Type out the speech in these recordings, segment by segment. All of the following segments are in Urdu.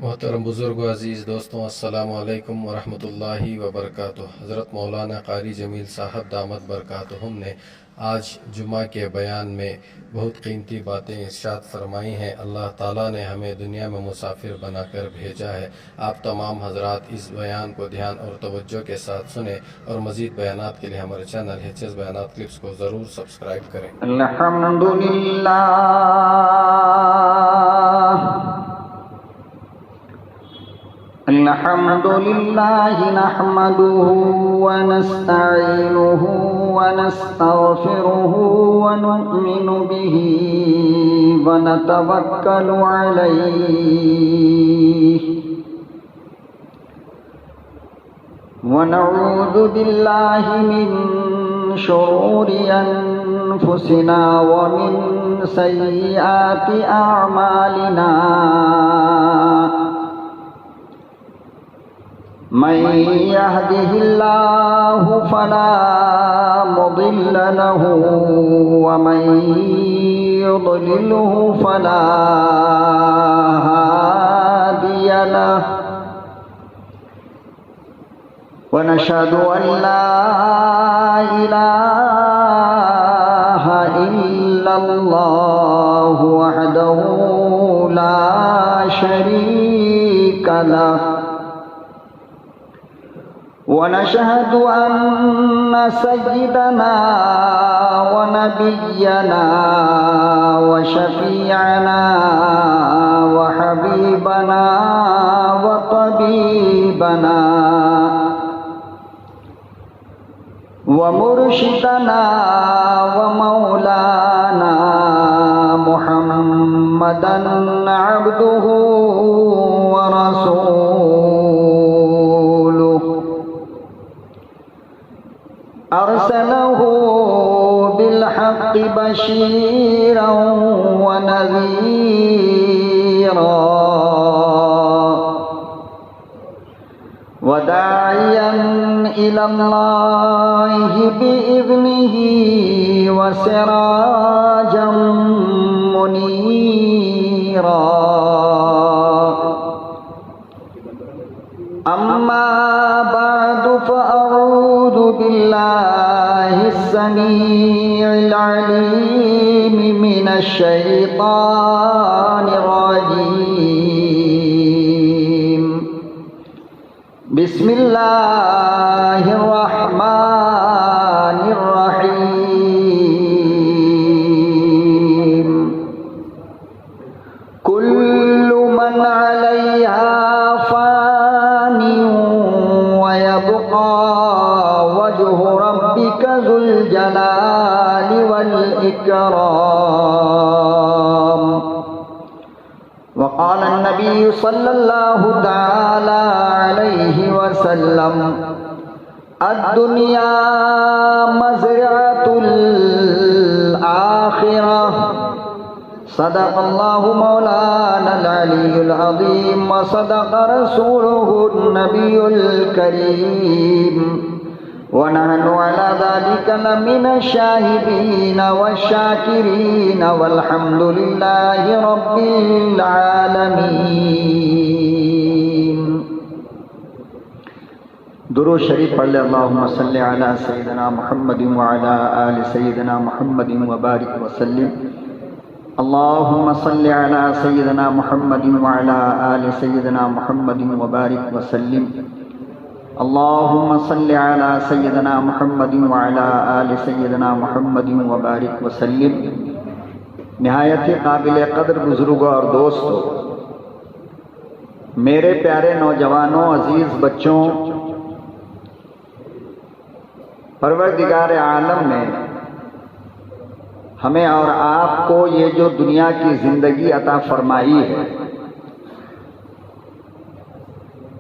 محترم بزرگ و عزیز دوستوں، السلام علیکم ورحمۃ اللہ وبرکاتہ۔ حضرت مولانا قاری جمیل صاحب دامت برکاتہم نے آج جمعہ کے بیان میں بہت قیمتی باتیں ارشاد فرمائی ہیں۔ اللہ تعالیٰ نے ہمیں دنیا میں مسافر بنا کر بھیجا ہے۔ آپ تمام حضرات اس بیان کو دھیان اور توجہ کے ساتھ سنیں اور مزید بیانات کے لیے ہمارے چینل HS بیانات کلپس کو ضرور سبسکرائب کریں۔ الحمدللہ الحمدللہ نحمده ونستعینه ونستغفره ونؤمن به ونتوکل علیہ ونعوذ باللہ من شرور انفسنا ومن سیئات اعمالنا من يهده الله فلا مضل له ومن يضلله فلا هادي له ونشهد أن لا إله إلا الله وحده لا شريك له ونشهد أن سيدنا ونبينا وشفيعنا وحبيبنا وطبيبنا ومرشدنا ومولانا محمدا عبده ورسوله أرسله بالحق بشيرا ونذيرا وداعيا إلى الله بإذنه وسراجا منيرا أما بعد فأعوذ بالله السميع العليم من الشيطان الرجيم بسم الله الرحمن الرحيم كل من عليها فان ويبقى وجه ربك ذو الجلال والإكرام وقال النبي صلى الله تعالى عليه وسلم الدنيا مزرعة الآخرة صدق الله مولانا العلي العظيم وصدق رسوله النبي الكريم ونحن على ذلك لمن الشاهدين والشاكرين والحمد لله رب العالمين۔ درود شریف پڑھ لے۔ اللہم صلی علی سیدنا محمد وعلی آل سیدنا محمد وبارک وسلم۔ اللہم صلی علی سیدنا محمد وعلی آل سیدنا محمد وبارک وسلم۔ اللہم صلی علی سیدنا محمد وعلی آل سیدنا محمد وبارک وسلم۔ نہایت قابل قدر بزرگوں اور دوستوں، میرے پیارے نوجوانوں، عزیز بچوں، پروردگار عالم نے ہمیں اور آپ کو یہ جو دنیا کی زندگی عطا فرمائی ہے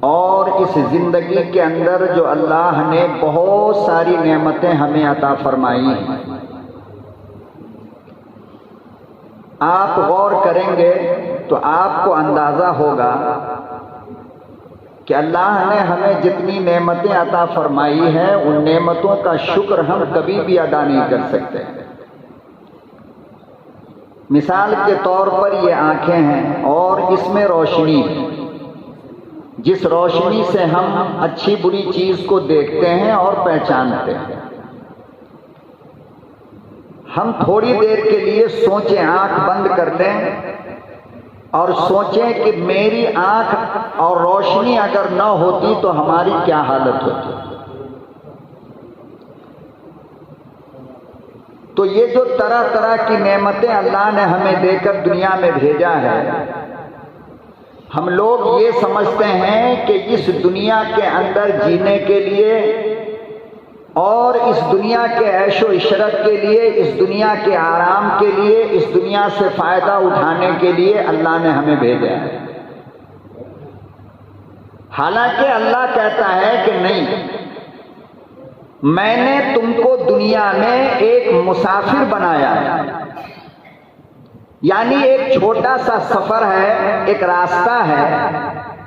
اور اس زندگی کے اندر جو اللہ نے بہت ساری نعمتیں ہمیں عطا فرمائی ہیں، آپ غور کریں گے تو آپ کو اندازہ ہوگا کہ اللہ نے ہمیں جتنی نعمتیں عطا فرمائی ہیں ان نعمتوں کا شکر ہم کبھی بھی ادا نہیں کر سکتے۔ مثال کے طور پر یہ آنکھیں ہیں اور اس میں روشنی ہے، جس روشنی سے ہم اچھی بری چیز کو دیکھتے ہیں اور پہچانتے ہیں۔ ہم تھوڑی دیر کے لیے سوچیں، آنکھ بند کر لیں اور سوچیں کہ میری آنکھ اور روشنی اگر نہ ہوتی تو ہماری کیا حالت ہوتی۔ تو یہ جو طرح طرح کی نعمتیں اللہ نے ہمیں دے کر دنیا میں بھیجا ہے، ہم لوگ یہ سمجھتے ہیں کہ اس دنیا کے اندر جینے کے لیے اور اس دنیا کے عیش و عشرت کے لیے، اس دنیا کے آرام کے لیے، اس دنیا سے فائدہ اٹھانے کے لیے اللہ نے ہمیں بھیجا ہے۔ حالانکہ اللہ کہتا ہے کہ نہیں، میں نے تم کو دنیا میں ایک مسافر بنایا ہے، یعنی ایک چھوٹا سا سفر ہے، ایک راستہ ہے،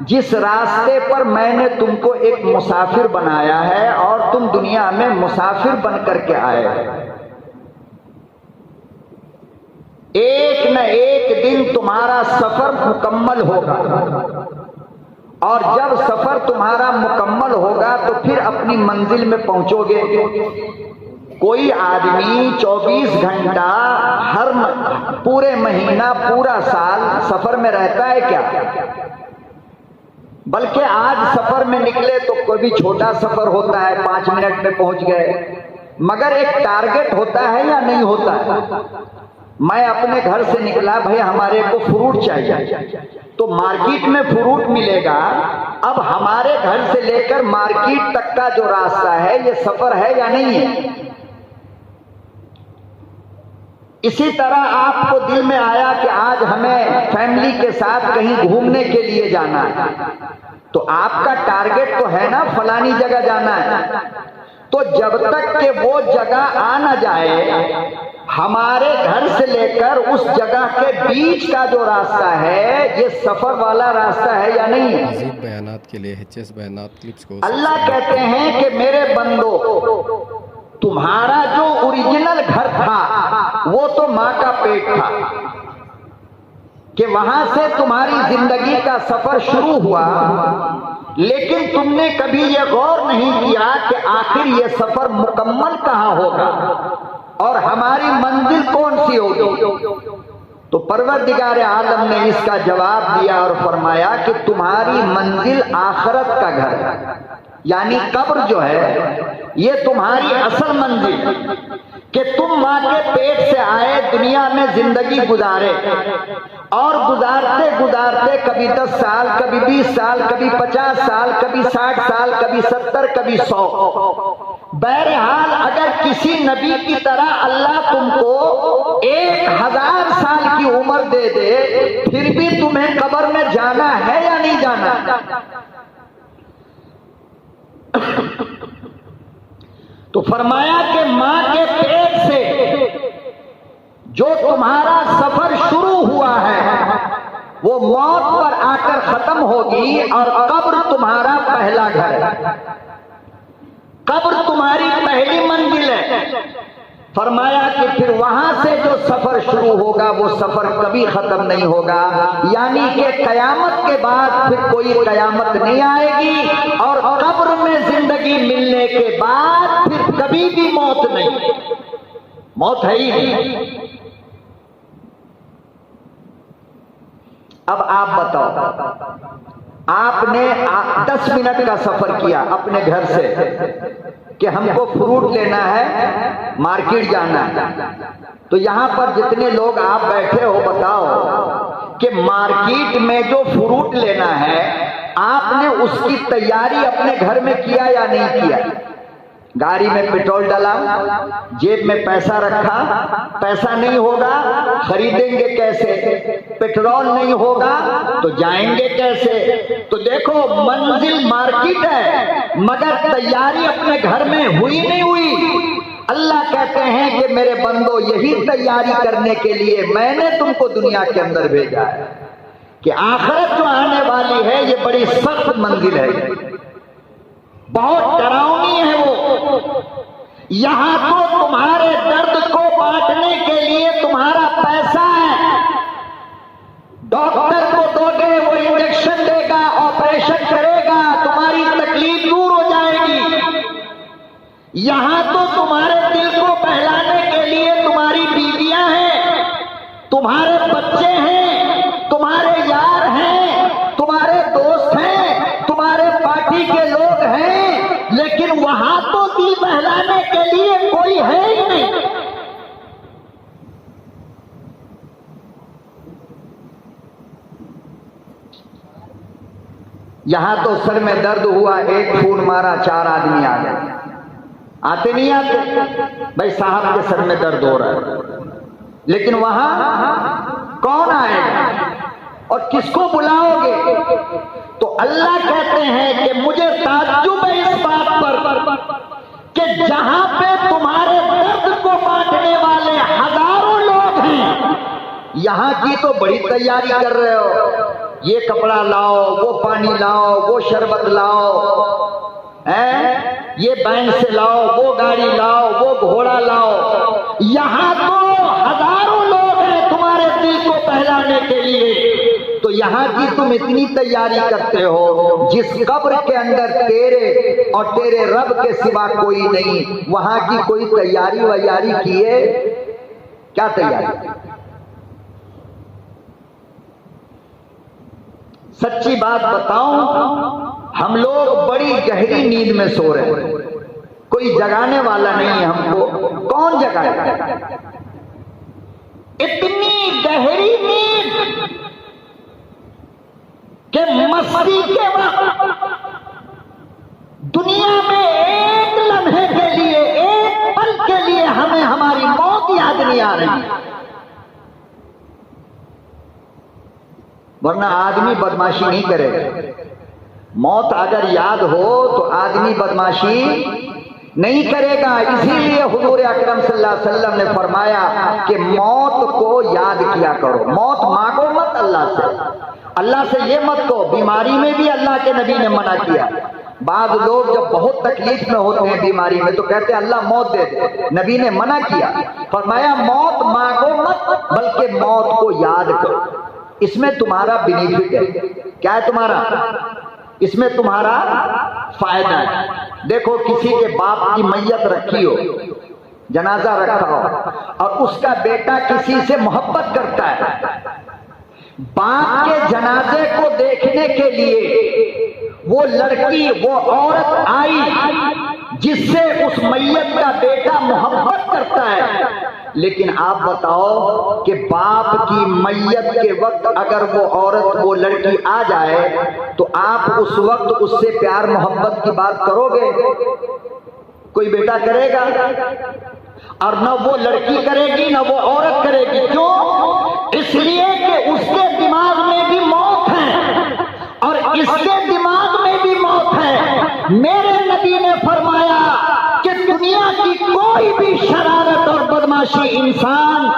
جس راستے پر میں نے تم کو ایک مسافر بنایا ہے اور تم دنیا میں مسافر بن کر کے آئے ہو۔ ایک نہ ایک دن تمہارا سفر مکمل ہوگا، اور جب سفر تمہارا مکمل ہوگا تو پھر اپنی منزل میں پہنچو گے۔ کوئی آدمی 24 گھنٹہ ہر پورے مہینہ پورا سال سفر میں رہتا ہے کیا؟ بلکہ آج سفر میں نکلے تو کوئی چھوٹا سفر ہوتا ہے، 5 منٹ میں پہنچ گئے، مگر ایک ٹارگٹ ہوتا ہے یا نہیں ہوتا ہے؟ میں اپنے گھر سے نکلا، بھائی ہمارے کو فروٹ چاہیے، تو مارکیٹ میں فروٹ ملے گا۔ اب ہمارے گھر سے لے کر مارکیٹ تک کا جو راستہ ہے یہ سفر ہے یا نہیں ہے؟ اسی طرح آپ کو دل میں آیا کہ آج ہمیں فیملی کے ساتھ کہیں گھومنے کے لیے جانا ہے، تو آپ کا ٹارگٹ تو ہے نا فلانی جگہ جانا ہے۔ تو جب تک کہ وہ جگہ آ نہ جائے، ہمارے گھر سے لے کر اس جگہ کے بیچ کا جو راستہ ہے یہ سفر والا راستہ ہے یا نہیں؟ مزید بیانات کے لیے HS بیانات کلپس کو اللہ کہتے ہیں کہ میرے بندو، تمہارا جو اوریجنل گھر تھا وہ تو ماں کا پیٹ تھا، کہ وہاں سے تمہاری زندگی کا سفر شروع ہوا، لیکن تم نے کبھی یہ غور نہیں کیا کہ آخر یہ سفر مکمل کہاں ہوگا اور ہماری منزل کون سی ہوگی۔ تو پروردگار عالم نے اس کا جواب دیا اور فرمایا کہ تمہاری منزل آخرت کا گھر ہے، یعنی قبر جو ہے یہ تمہاری اصل منزل، کہ تم ماں کے پیٹ سے آئے، دنیا میں زندگی گزارے، اور گزارتے گزارتے کبھی 10 سال، کبھی 20 سال، کبھی 50 سال، کبھی 60 سال، کبھی 70، کبھی 100۔ بہرحال اگر کسی نبی کی طرح اللہ تم کو 1000 سال کی عمر دے دے، پھر بھی تمہیں قبر میں جانا ہے یا نہیں جانا؟ تو فرمایا کہ ماں کے پیٹ سے جو تمہارا سفر شروع ہوا ہے وہ موت پر آ کر ختم ہوگی، اور قبر تمہارا پہلا گھر ہے، قبر تمہاری پہلی منزل ہے۔ فرمایا کہ پھر وہاں سے جو سفر شروع ہوگا وہ سفر کبھی ختم نہیں ہوگا، یعنی کہ قیامت کے بعد پھر کوئی قیامت نہیں آئے گی، اور قبر میں زندگی ملنے کے بعد پھر کبھی بھی موت نہیں، موت ہے ہی نہیں۔ اب آپ بتاؤ، آپ نے 10 منٹ کا سفر کیا اپنے گھر سے کہ ہم کو فروٹ لینا ہے، مارکیٹ جانا ہے، تو یہاں پر جتنے لوگ آپ بیٹھے ہو بتاؤ کہ مارکیٹ میں جو فروٹ لینا ہے آپ نے اس کی تیاری اپنے گھر میں کیا یا نہیں کیا؟ گاڑی میں پیٹرول ڈالا، جیب میں پیسہ رکھا، پیسہ نہیں ہوگا خریدیں گے کیسے؟ پیٹرول نہیں ہوگا تو جائیں گے کیسے؟ تو دیکھو منزل مارکیٹ ہے مگر تیاری اپنے گھر میں ہوئی نہیں ہوئی۔ اللہ کہتے ہیں کہ میرے بندو یہی تیاری کرنے کے لیے میں نے تم کو دنیا کے اندر بھیجا ہے کہ آخرت جو آنے والی ہے یہ بڑی سخت منزل ہے، بہت ڈراؤنی ہے وہ۔ یہاں تو تمہارے درد کو بانٹنے کے لیے تمہارا پیسہ ہے، ڈاکٹر کو دو گے وہ انجیکشن دے گا، آپریشن کرے یہاں تو تمہارے دل کو بہلانے کے لیے تمہاری بیویاں ہیں، تمہارے بچے ہیں، تمہارے یار ہیں، تمہارے دوست ہیں، تمہارے پارٹی کے لوگ ہیں، لیکن وہاں تو دل بہلانے کے لیے کوئی ہے ہی نہیں۔ یہاں تو سر میں درد ہوا، ایک فون مارا، 4 آدمی آ گئے۔ آتے نہیں آتے؟ بھائی صاحب کے سر میں درد ہو رہا ہے، لیکن وہاں کون آئے گا اور کس کو بلاؤ گے؟ تو اللہ کہتے ہیں کہ مجھے تعجب ہے اس بات پر کہ جہاں پہ تمہارے درد کو بانٹنے والے ہزاروں لوگ ہیں، یہاں کی تو بڑی تیاری کر رہے ہو، یہ کپڑا لاؤ، وہ پانی لاؤ، وہ شربت لاؤ، یہ بینک سے لاؤ، وہ گاڑی لاؤ، وہ گھوڑا لاؤ۔ یہاں تو ہزاروں لوگ ہیں تمہارے دل کو بہلانے کے لیے، تو یہاں کی تم اتنی تیاری کرتے ہو، جس قبر کے اندر تیرے اور تیرے رب کے سوا کوئی نہیں، وہاں کی کوئی تیاری ویاری کیے؟ کیا تیاری؟ سچی بات بتاؤں، ہم لوگ بڑی گہری نیند میں سو رہے ہیں، کوئی جگانے والا نہیں ہے ہم کو۔ کون جگائے؟ اتنی گہری نیند کہ مستی کے وقت دنیا میں ایک لمحے کے لیے، ایک پل کے لیے ہمیں ہماری موت یاد نہیں آ رہی، ورنہ آدمی بدماشی نہیں کرے گا۔ موت اگر یاد ہو تو آدمی بدماشی نہیں کرے گا۔ اسی لیے حضور اکرم صلی اللہ علیہ وسلم نے فرمایا کہ موت کو یاد کیا کرو، موت مانگو مت اللہ سے، اللہ سے یہ مت کہو۔ بیماری میں بھی اللہ کے نبی نے منع کیا۔ بعض لوگ جب بہت تکلیف میں ہوتے ہیں بیماری میں تو کہتے ہیں اللہ موت دے دے، نبی نے منع کیا، فرمایا موت مانگو مت بلکہ موت کو یاد کرو، اس میں تمہارا بینیفٹ ہے۔ کیا ہے تمہارا؟ اس میں تمہارا فائدہ ہے۔ دیکھو کسی کے باپ کی میت رکھی ہو، جنازہ رکھا ہو، اور اس کا بیٹا کسی سے محبت کرتا ہے، باپ کے جنازے کو دیکھنے کے لیے وہ لڑکی، وہ عورت آئی جس سے اس میت کا بیٹا محبت کرتا ہے، لیکن آپ بتاؤ کہ باپ کی میت کے وقت اگر وہ عورت، وہ لڑکی آ جائے تو آپ اس وقت اس سے پیار محبت کی بات کرو گے؟ کوئی بیٹا کرے گا؟ اور نہ وہ لڑکی کرے گی نہ وہ عورت کرے گی۔ کیوں؟ اس لیے کہ اس کے دماغ میں بھی موت ہے اور اس کے دماغ میں بھی موت ہے۔ میرے نبی نے فرمایا کہ دنیا کی کوئی بھی شرارت اور بدماشی انسان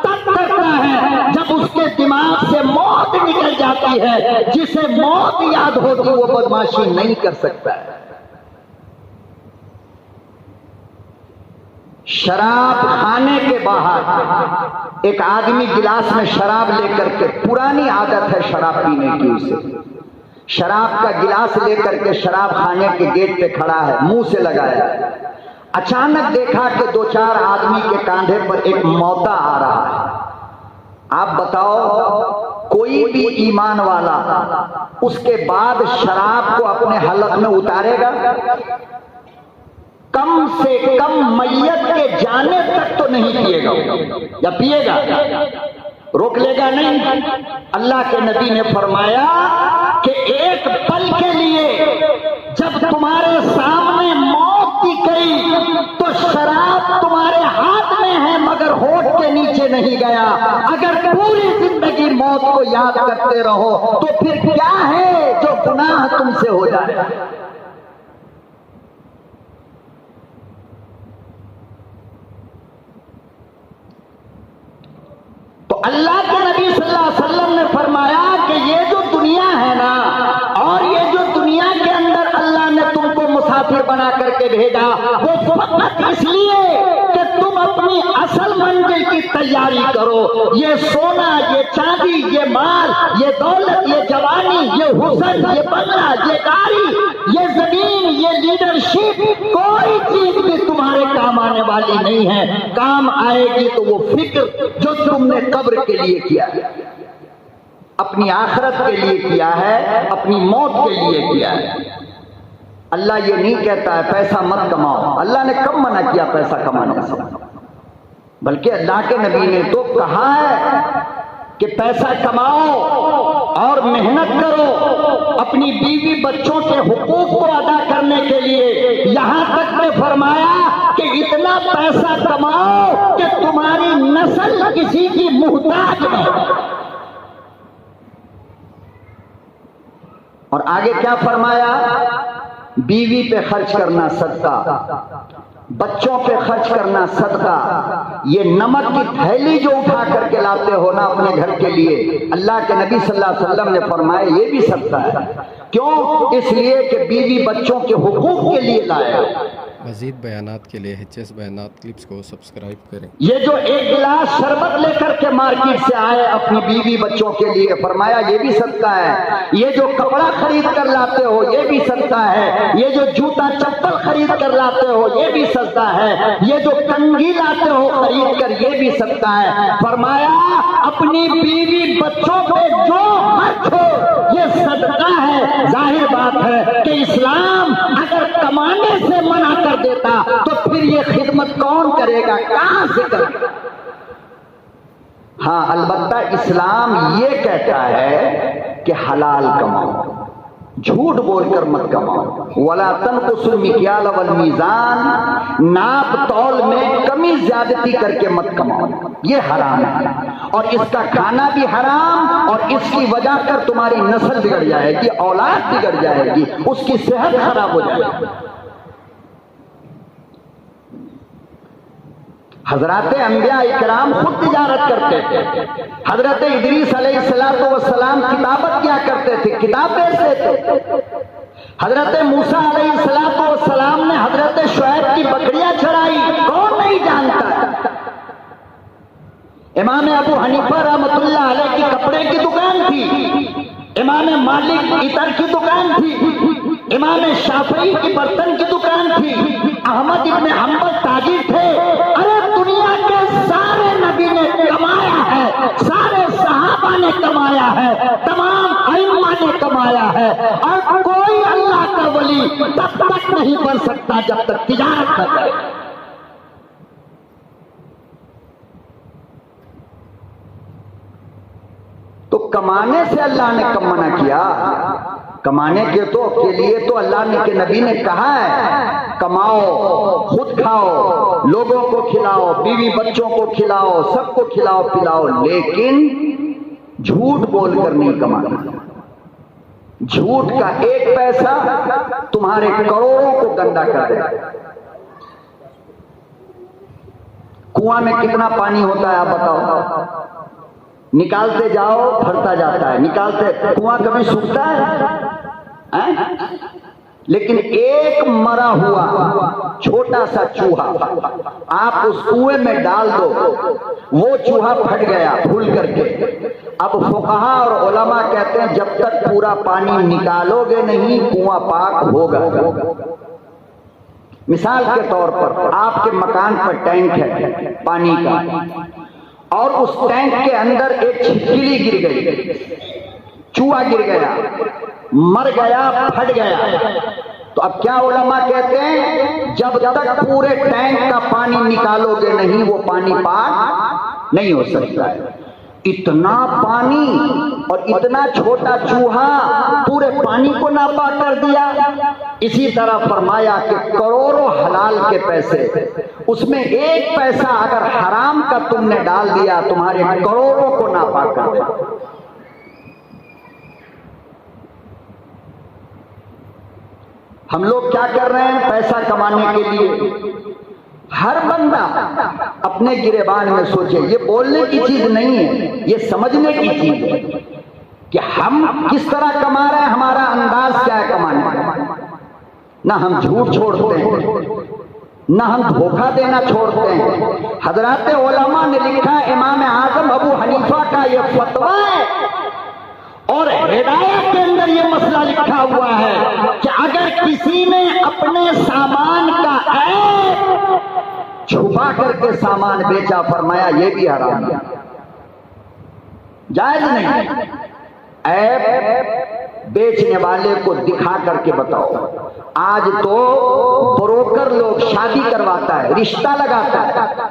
تب کرتا ہے جب اس کے دماغ سے موت نکل جاتی ہے۔ جسے موت یاد ہوتی وہ بدماشی نہیں کر سکتا ہے۔ شراب خانے کے باہر ایک آدمی گلاس میں شراب لے کر کے، پرانی عادت ہے شراب پینے کی، اسے شراب کا گلاس لے کر کے شراب خانے کے گیٹ پہ کھڑا ہے، منہ سے لگایا، اچانک دیکھا کہ 2-4 آدمی کے کاندھے پر ایک موتا آ رہا ہے۔ آپ بتاؤ کوئی بھی ایمان والا اس کے بعد شراب کو اپنے حلق میں اتارے گا؟ کم سے کم میت کے جانے تک تو نہیں پیے گا، یا پیے گا؟ روک لے گا نہیں۔ اللہ کے نبی نے فرمایا کہ ایک پل کے لیے جب تمہارے سامنے موت کی گئی تو شراب تمہارے ہاتھ میں ہے مگر ہونٹ کے نیچے نہیں گیا۔ اگر پوری زندگی موت کو یاد کرتے رہو تو پھر کیا ہے جو گناہ تم سے ہو جائے؟ تو اللہ کے نبی صلی اللہ علیہ وسلم نے فرمایا کہ یہ جو دنیا ہے نا، اور یہ جو دنیا کے اندر اللہ نے تم کو مسافر بنا کر کے بھیجا، وہ فقط اس لیے کہ تم اپنی اصل منزل کی تیاری کرو۔ یہ سونا، یہ چاندی، یہ مال، یہ دولت، یہ جوانی، یہ حسن، یہ بنگلہ، یہ گاڑی، یہ زمین، یہ لیڈرشپ، کوئی چیز بھی تمہاری آنے والی نہیں ہے، کام آئے گی تو وہ فکر جو تم نے قبر کے لیے کیا ہے، اپنی آخرت کے لیے کیا ہے، اپنی موت کے لیے کیا ہے۔ اللہ یہ نہیں کہتا ہے پیسہ مت کماؤ، اللہ نے کب منع کیا پیسہ کمانے سے؟ بلکہ اللہ کے نبی نے تو کہا ہے کہ پیسہ کماؤ اور محنت کرو اپنی بیوی بچوں کے حقوق کو ادا کرنے کے لیے، یہاں تک نے فرمایا کہ اتنا پیسہ کماؤ کہ تمہاری نسل کسی کی محتاج نہ ہو۔ اور آگے کیا فرمایا؟ بیوی پہ خرچ کرنا صدقہ، بچوں پہ خرچ کرنا صدقہ، یہ نمک کی تھیلی جو اٹھا کر کے لاتے ہو نا اپنے گھر کے لیے، اللہ کے نبی صلی اللہ علیہ وسلم نے فرمایا یہ بھی صدقہ ہے۔ کیوں؟ اس لیے کہ بیوی بچوں کے حقوق کے لیے لائے۔ مزید بیانات کے لیے HS بیانات کلپس کو سبسکرائب کریں۔ یہ جو ایک گلاس شربت لے کر کے مارکیٹ سے آئے اپنی بیوی بچوں کے لیے، فرمایا یہ بھی صدقہ ہے۔ یہ جو کپڑا خرید کر لاتے ہو یہ بھی صدقہ ہے۔ یہ جو جوتا چپل خرید کر لاتے ہو یہ بھی صدقہ ہے۔ یہ جو کنگھی لاتے ہو خرید کر یہ بھی صدقہ ہے۔ فرمایا اپنی بیوی بچوں پہ جو خرچ ہو یہ صدقہ ہے۔ ظاہر بات ہے کہ اسلام اگر کمانے سے منع کر دیتا تو پھر یہ خدمت کون کرے گا، کہاں سے کرے گا؟ ہاں البتہ اسلام یہ کہتا ہے کہ حلال کماؤ، جھوٹ بول کر مت کماؤ۔ وَلَا تَنْقُصُوا الْمِكْيَالَ وَالْمِيزَانَ، ناپ تول میں کمی زیادتی کر کے مت کماؤ، یہ حرام ہے۔ اور اس کا کھانا بھی حرام، اور اس کی وجہ کر تمہاری نسل بگڑ جائے گی، اولاد بگڑ جائے گی، اس کی صحت خراب ہو جائے گی۔ حضرات انبیاء اکرام خود تجارت کرتے تھے۔ حضرت ادریس علیہ السلام کتابت کیا کرتے تھے، کتاب بیچتے تھے۔ حضرت موسیٰ علیہ السلام نے حضرت شعیب کی بکریاں چرائی، کون نہیں جانتا۔ امام ابو حنیفہ رحمۃ اللہ علیہ کی کپڑے کی دکان تھی، امام مالک عطر کی دکان تھی، امام شافعی کی برتن کی دکان تھی، احمد ابن حنبل تاجر تھے۔ ارے دنیا کے سارے نبی نے کمایا ہے، سارے صحابہ نے کمایا ہے، تمام ائمہ نے کمایا ہے، اور کوئی اللہ کا ولی تب تک نہیں بن سکتا جب تک تجارت نہ کرے۔ تو کمانے سے اللہ نے کم منع کیا؟ کمانے کے لیے تو اللہ نے کے نبی نے کہا ہے کماؤ، خود کھاؤ، لوگوں کو کھلاؤ، بیوی بچوں کو کھلاؤ، سب کو کھلاؤ پلاؤ، لیکن جھوٹ بول کر نہیں کمانا۔ جھوٹ کا ایک پیسہ تمہارے کروڑوں کو گندا کر دے گا۔ کنواں میں کتنا پانی ہوتا ہے آپ بتاؤ؟ نکالتے جاؤ بھرتا جاتا ہے، نکالتے، کنواں کبھی سوکھتا ہے؟ لیکن ایک مرا ہوا چھوٹا سا چوہا آپ اس کنویں میں ڈال دو، وہ چوہا پھٹ گیا پھول کر کے۔ اب فقہا اور علماء کہتے ہیں جب تک پورا پانی نکالو گے نہیں کنواں پاک ہوگا۔ مثال کے طور پر آپ کے مکان پر ٹینک ہے پانی کا، اور اس ٹینک کے اندر ایک چھپکلی گر گئی، چوہا گر گیا، مر گیا، پھٹ گیا، تو اب کیا علماء کہتے ہیں جب تک پورے ٹینک کا پانی نکالو گے نہیں وہ پانی پاک نہیں ہو سکتا ہے۔ اتنا پانی اور اتنا چھوٹا چوہا پورے پانی کو ناپاک کر دیا۔ اسی طرح فرمایا کہ کروڑوں حلال کے پیسے، اس میں ایک پیسہ اگر حرام کا تم نے ڈال دیا تمہارے کروڑوں کو ناپاک کر دیا۔ ہم لوگ کیا کر رہے ہیں پیسہ کمانے کے لیے؟ ہر بندہ اپنے گریبان میں سوچے، یہ بولنے کی چیز نہیں ہے، یہ سمجھنے کی چیز ہے کہ ہم کس طرح کما رہے ہیں، ہمارا انداز کیا ہے کمانے کا۔ نہ ہم جھوٹ چھوڑتے ہیں، نہ ہم دھوکہ دینا چھوڑتے ہیں۔ حضرات علماء نے لکھا ہے، امام اعظم ابو حنیفہ کا یہ فتویٰ ہے، اور ہدایت کے اندر یہ مسئلہ لکھا ہوا ہے کہ اگر کسی نے اپنے سامان کا عیب چھپا کر کے سامان بیچا، فرمایا یہ بھی حرام ہے، جائز نہیں۔ عیب بیچنے والے کو دکھا کر کے بتاؤ۔ آج تو بروکر لوگ شادی کرواتا ہے، رشتہ لگاتا ہے،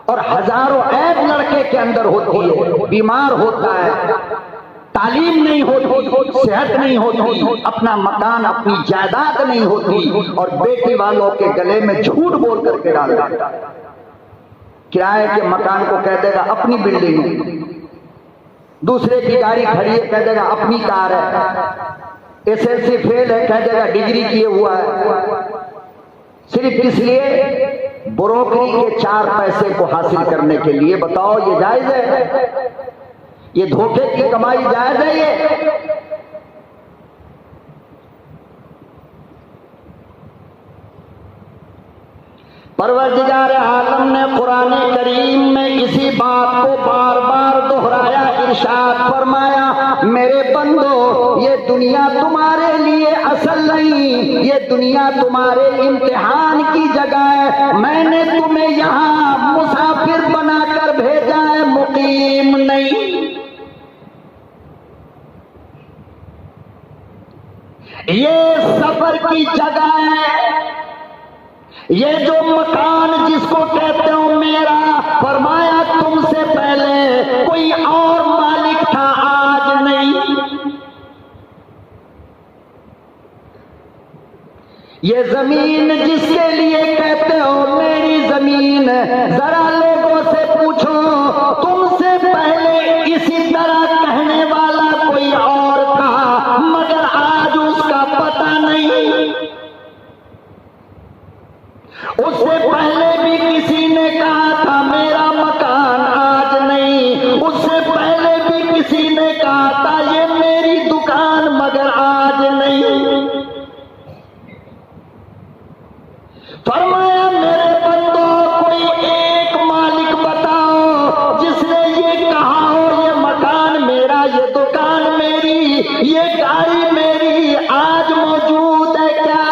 اور ہزاروں عیب لڑکے کے اندر ہوتی ہے، بیمار ہوتا ہے، تعلیم نہیں ہوتی، صحت نہیں ہوتی، اپنا مکان اپنی جائیداد نہیں ہوتی، اور بیٹی والوں کے گلے میں جھوٹ بول کر کے ڈال دیتا ہے۔ کرائے کے مکان کو کہہ دے گا اپنی بلڈنگ، دوسرے کی گاڑی کھڑی ہے کہہ دے گا اپنی کار ہے، ایس ایل سی فیل ہے کہہ دے گا ڈگری کیے ہوا ہے، صرف اس لیے بروکری کے 4 پیسے کو حاصل کرنے کے لیے۔ بتاؤ یہ جائز ہے؟ یہ دھوکے کی کمائی جائز ہے؟ یہ پروردگار عالم نے قرآن کریم میں اسی بات کو بار بار دہرایا، ارشاد فرمایا میرے بندو یہ دنیا تمہارے لیے اصل نہیں، یہ دنیا تمہارے امتحان کی جگہ ہے، میں نے تمہیں یہاں مسافر بنا کر بھیجا ہے، مقیم نہیں۔ یہ سفر کی جگہ ہے، یہ جو مکان جس کو کہتے ہو میرا، فرمایا تم سے پہلے کوئی اور مالک تھا، آج نہیں۔ یہ زمین جس کے لیے کہتے ہو میری زمین، ذرا لوگوں سے پوچھو تم سے پہلے اسی طرح کہنے والا کوئی اور تھا، مگر آج اس کا پتہ نہیں۔ اس سے پہلے بھی کسی نے کہا تھا میرا مکان، آج نہیں۔ اس سے پہلے بھی کسی نے کہا تھا یہ میری دکان، مگر آج نہیں۔ فرمایا میرے بندو کوئی ایک مالک بتاؤ جس نے یہ کہا ہو یہ مکان میرا، یہ دکان میری، یہ گاڑی میری، آج موجود ہے کیا؟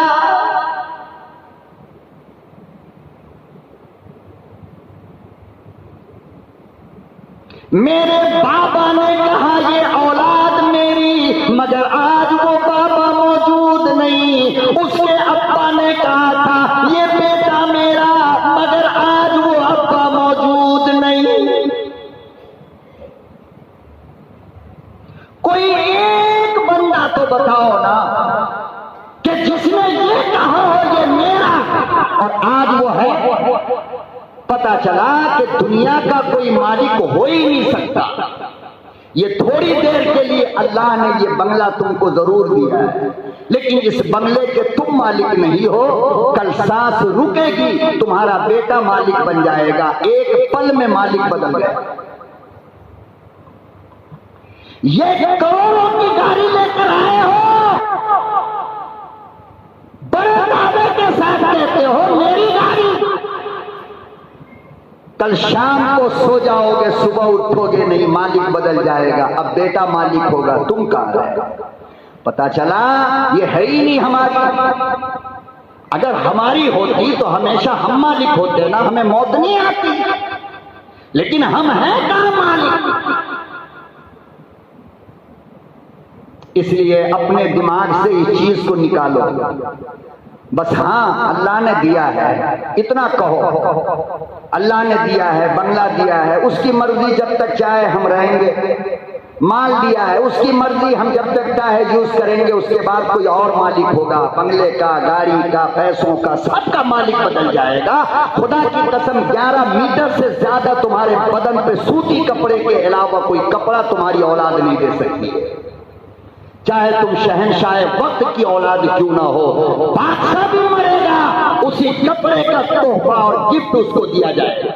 میرے بابا نے کہا یہ اولاد میری، مگر آج وہ بابا موجود نہیں۔ اس کے ابا نے کہا تھا یہ بیٹا میرا، مگر آج وہ ابا موجود نہیں۔ کوئی ایک بندہ تو بتاؤ نا کہ جس نے یہ کہا ہو یہ میرا، اور آج وہ ہے۔ پتا چلا کہ دنیا کا کوئی مالک ہو ہی نہیں سکتا۔ یہ تھوڑی دیر کے لیے اللہ نے یہ بنگلہ تم کو ضرور دیا ہے، لیکن اس بنگلے کے تم مالک نہیں ہو۔ کل سانس رکے گی تمہارا بیٹا مالک بن جائے گا، ایک پل میں مالک بدل گیا۔ یہ کروڑوں کی گاڑی لے کر آئے ہو، بڑے دعوے کے ساتھ کہتے ہو میری گاڑی، کل شام کو سو جاؤ گے، صبح اٹھو گے نہیں، مالک بدل جائے گا، اب بیٹا مالک ہوگا، تم کہاں رہے؟ پتا چلا یہ ہے ہی نہیں ہماری۔ اگر ہماری ہوتی تو ہمیشہ ہم مالک ہوتے نا، ہمیں موت نہیں آتی، لیکن ہم ہیں کہاں مالک۔ اس لیے اپنے دماغ سے اس چیز کو نکالو، بس ہاں اللہ نے دیا ہے، اتنا کہو اللہ نے دیا ہے، بنگلہ دیا ہے، اس کی مرضی جب تک چاہے ہم رہیں گے، مال دیا ہے اس کی مرضی، ہم جب تک چاہے یوز کریں گے، اس کے بعد کوئی اور مالک ہوگا، بنگلے کا، گاڑی کا، پیسوں کا، سب کا مالک بدل جائے گا۔ خدا کی قسم 11 میٹر سے زیادہ تمہارے بدن پہ سوتی کپڑے کے علاوہ کوئی کپڑا تمہاری اولاد نہیں دے سکتی، چاہے تم شہنشاہ وقت کی اولاد کیوں نہ ہو۔ بادشاہ بھی مرے گا، اسی کپڑے کا تحفہ اور گفٹ اس کو دیا جائے گا۔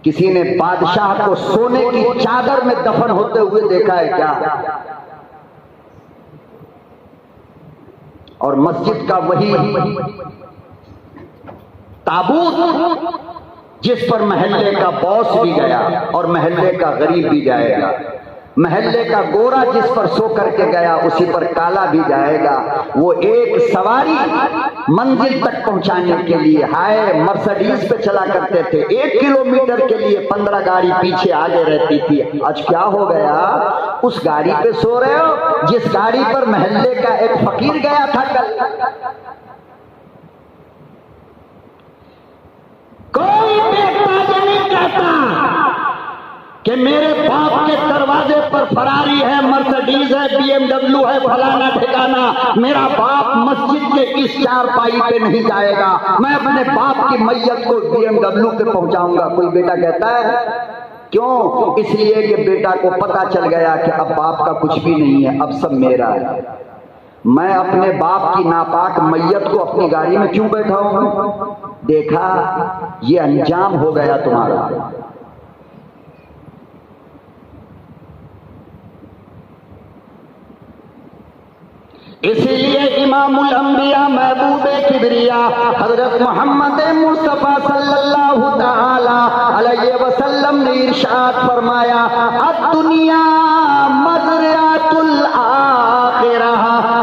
کسی نے بادشاہ کو سونے کی چادر میں دفن ہوتے ہوئے دیکھا ہے کیا؟ اور مسجد کا وہی تابوت جس پر محلے کا باس بھی گیا اور محلے کا غریب بھی جائے گا، محلے کا گورا جس پر سو کر کے گیا اسی پر کالا بھی جائے گا. وہ ایک سواری منزل تک پہنچانے کے لیے ہائے مرسڈیز پہ چلا کرتے تھے, 1 کلومیٹر کے لیے 15 گاڑی پیچھے آگے رہتی تھی. آج کیا ہو گیا؟ اس گاڑی پہ سو رہے ہو جس گاڑی پر محلے کا ایک فقیر گیا تھا کل. کوئی بیٹا نہیں کہتا کہ میرے باپ کے دروازے پر فراری ہے, مرسڈیز ہے, BMW ہے, فلانا ٹھکانا. میرا باپ مسجد کے اس چارپائی پہ نہیں جائے گا, میں اپنے باپ کی میت کو BMW پہ پہنچاؤں گا. کوئی بیٹا کہتا ہے؟ کیوں؟ اس لیے کہ بیٹا کو پتا چل گیا کہ اب باپ کا کچھ بھی نہیں ہے, اب سب میرا ہے. میں اپنے باپ کی ناپاک میت کو اپنی گاڑی میں کیوں بیٹھاؤں؟ دیکھا یہ انجام ہو گیا تمہارا. اسی لیے امام الانبیاء محبوب کبریا حضرت محمد مصطفیٰ صلی اللہ تعالی علیہ وسلم نے ارشاد فرمایا الدنیا مزرعۃ الآخرہ.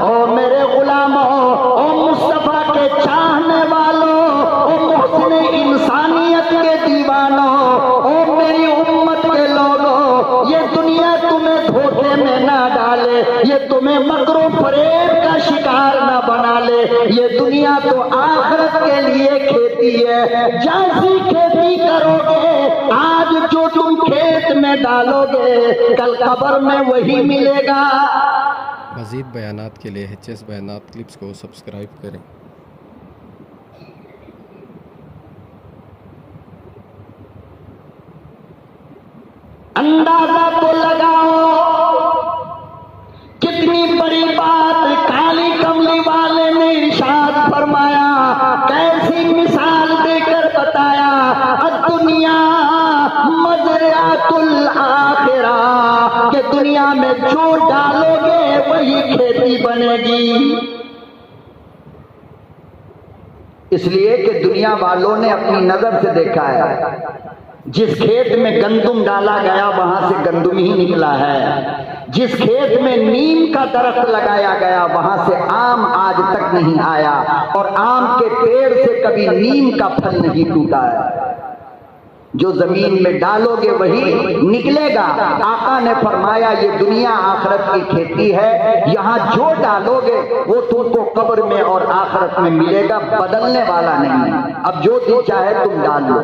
او میرے غلاموں, او مصطفیٰ کے چاہنے والوں, او محسن انسانیت کے دیوانوں, او میری امت کے لوگوں, یہ دنیا تمہیں دھوکے میں نہ ڈالے, یہ تمہیں مکر و فریب کا شکار نہ بنا لے. یہ دنیا تو آخرت کے لیے کھیتی ہے. جیسی کھیتی کرو گے آج جو تم کھیت میں ڈالو گے کل قبر میں وہی ملے گا. مزید بیانات کے لیے HS بیانات کلپس کو سبسکرائب کریں. اندازہ تو لگاؤ کتنی بڑی بات کالی کملی والے نے ارشاد فرمایا, کیسی مثال دے کر بتایا. الدنیا مزرعۃ الآخرہ, کہ دنیا میں جو ڈالو گے وہی کھیتی بنے گی. اس لیے کہ دنیا والوں نے اپنی نظر سے دیکھا ہے, جس کھیت میں گندم ڈالا گیا وہاں سے گندم ہی نکلا ہے. جس کھیت میں نیم کا درخت لگایا گیا وہاں سے آم آج تک نہیں آیا, اور آم کے پیڑ سے کبھی نیم کا پھل نہیں ٹوٹا ہے. جو زمین میں ڈالو گے وہی نکلے گا. آقا نے فرمایا یہ دنیا آخرت کی کھیتی ہے, یہاں جو ڈالو گے وہ تم کو قبر میں اور آخرت میں ملے گا, بدلنے والا نہیں. اب جو دل چاہے تم ڈال لو.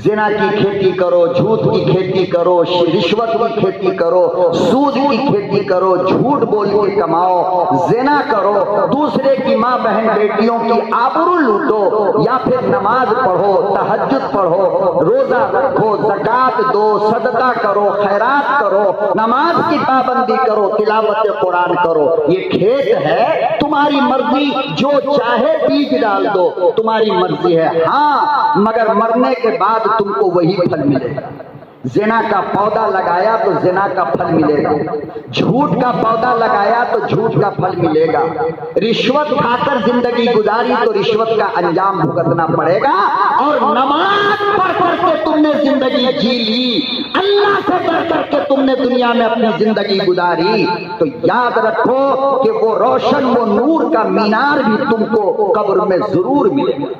زنا کی کھیتی کرو, جھوٹ کی کھیتی کرو, رشوت کی کھیتی کرو, سود کی کھیتی کرو, جھوٹ بول کے کماؤ, زنا کرو, دوسرے کی ماں بہن بیٹیوں کی آبرو لوٹو, یا پھر نماز پڑھو, تہجد پڑھو, روزہ رکھو, زکات دو, صدقہ کرو, خیرات کرو, نماز کی پابندی کرو, تلاوت قرآن کرو. یہ کھیت ہے, تمہاری مرضی, جو چاہے بیج ڈال دو, تمہاری مرضی ہے. ہاں مگر مرنے کے بعد تم کو وہی پھل ملے گا. زنا کا پودا لگایا تو زنا کا پھل ملے گا, جھوٹ کا پودا لگایا تو جھوٹ کا پھل ملے گا, رشوت کھا کر زندگی گزاری تو رشوت کا انجام بھگتنا پڑے گا, اور نماز پڑھ کر کے تم نے زندگی جی لی, اللہ سے ڈر کر کے تم نے دنیا میں اپنی زندگی گزاری, تو یاد رکھو کہ وہ روشن, وہ نور کا مینار بھی تم کو قبر میں ضرور ملے گا.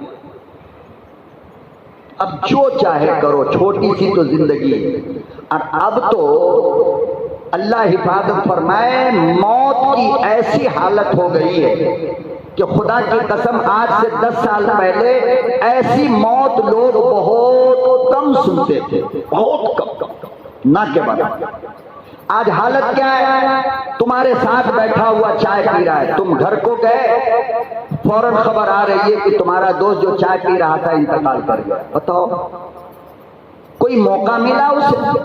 اب جو چاہے کرو, چھوٹی سی تو زندگی ہے. اور اب تو اللہ حفاظت فرمائے, موت کی ایسی حالت ہو گئی ہے کہ خدا کی قسم آج سے 10 سال پہلے ایسی موت لوگ بہت کم سنتے تھے, بہت کم, نہ کے بعد. آج حالت کیا ہے؟ تمہارے ساتھ بیٹھا ہوا چائے پی رہا ہے, تم گھر کو گئے, فوراً خبر آ رہی ہے کہ تمہارا دوست جو چائے پی رہا تھا انتقال کر گیا. بتاؤ, کوئی موقع ملا اسے,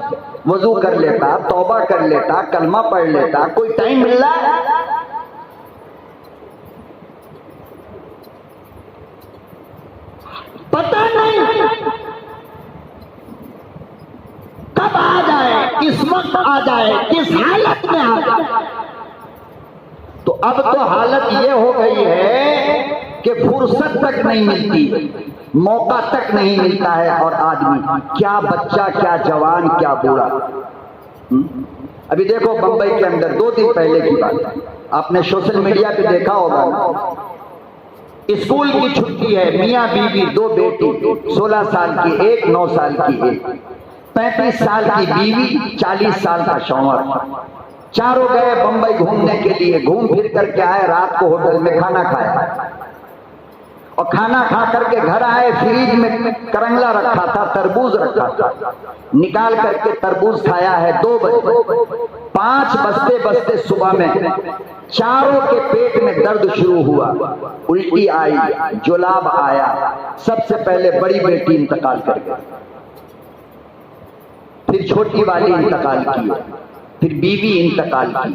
وضو کر لیتا, توبہ کر لیتا, کلمہ پڑھ لیتا, کوئی ٹائم مل رہا ہے؟ پتہ نہیں کب آ جائے, کس وقت آ جائے, کس حالت میں آ جائے. تو اب تو حالت یہ ہو گئی ہے کہ فرصت تک نہیں ملتی, موقع تک نہیں ملتا ہے, اور آدمی کیا بچہ, کیا جوان, کیا بوڑھا, ابھی دیکھو بمبئی کے اندر 2 دن پہلے کی بات ہے، آپ نے سوشل میڈیا پہ دیکھا ہوگا، اسکول کی چھٹی ہے، میاں بیوی 2 بیٹی، 16 سال کی ایک، 9 سال کی ایک، 35 سال کی بیوی، 40 سال کا شوہر، چاروں گئے بمبئی گھومنے کے لیے، گھوم پھر کر کے آئے، رات کو ہوٹل میں کھانا کھایا، اور کھانا کھا کر کے گھر آئے، فریج میں کرنگلا رکھا تھا، تربوز رکھا تھا، نکال کر کے تربوز کھایا ہے 2 بجے، 5 بجتے بجتے صبح میں چاروں کے پیٹ میں درد شروع ہوا، الٹی آئی، جلاب آیا، سب سے پہلے بڑی بیٹی انتقال کر گئی، پھر چھوٹی والی انتقال کی، پھر بیوی انتقال کی۔